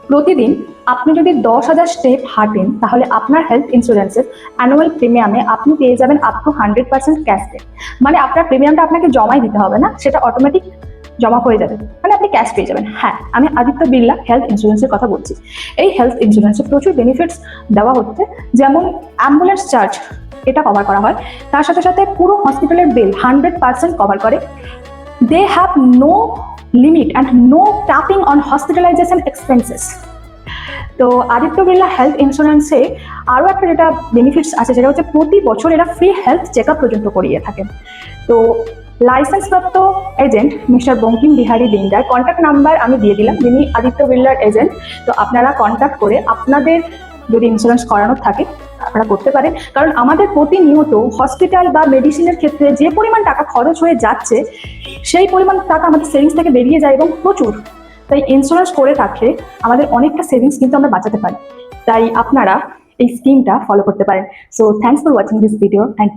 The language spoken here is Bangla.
প্রতিদিন আপনি যদি 10,000 স্টেপ হাঁটেন তাহলে আপনার হেলথ ইন্স্যুরেন্সের অ্যানুয়াল প্রিমিয়ামে আপনি পেয়ে যাবেন আপ টু 100% ক্যাশব্যাক। মানে আপনার প্রিমিয়ামটা আপনাকে জমাই দিতে হবে না, সেটা অটোমেটিক জমা হয়ে যাবে, মানে আপনি ক্যাশ পেয়ে যাবেন। হ্যাঁ, আমি আদিত্য বিড়লা হেলথ ইন্স্যুরেন্সের কথা বলছি। এই হেলথ ইন্স্যুরেন্সে প্রচুর বেনিফিটস দেওয়া হচ্ছে, যেমন অ্যাম্বুলেন্স চার্জ এটা কভার করা হয়, তার সাথে সাথে পুরো হসপিটালের বিল 100% কভার করে। They have no limit and no capping on hospitalization expenses. তো আদিত্য বিড়লা হেলথ ইন্স্যুরেন্সে আরও একটা যেটা বেনিফিটস আছে সেটা হচ্ছে প্রতি বছর এরা ফ্রি হেলথ চেক আপ পর্যন্ত করিয়ে থাকেন। তো লাইসেন্সপ্রাপ্ত এজেন্ট মিস্টার বঙ্কিম বিহারী দিনদার কন্ট্যাক্ট নাম্বার আমি দিয়ে দিলাম, যিনি আদিত্য বিড়লার এজেন্ট। তো আপনারা কন্ট্যাক্ট করে আপনাদের যদি ইন্স্যুরেন্স করানোর থাকে আপনারা করতে পারেন, কারণ আমাদের প্রতিনিয়ত হসপিটাল বা মেডিসিনের ক্ষেত্রে যে পরিমাণ টাকা খরচ হয়ে যাচ্ছে সেই পরিমাণ টাকা আমাদের সেভিংস থেকে বেরিয়ে যায় এবং প্রচুর। তাই ইন্স্যুরেন্স করে থাকলে আমাদের অনেকটা সেভিংস কিন্তু আমরা বাঁচাতে পারি। তাই আপনারা এই স্কিমটা ফলো করতে পারেন। So thanks for watching this video and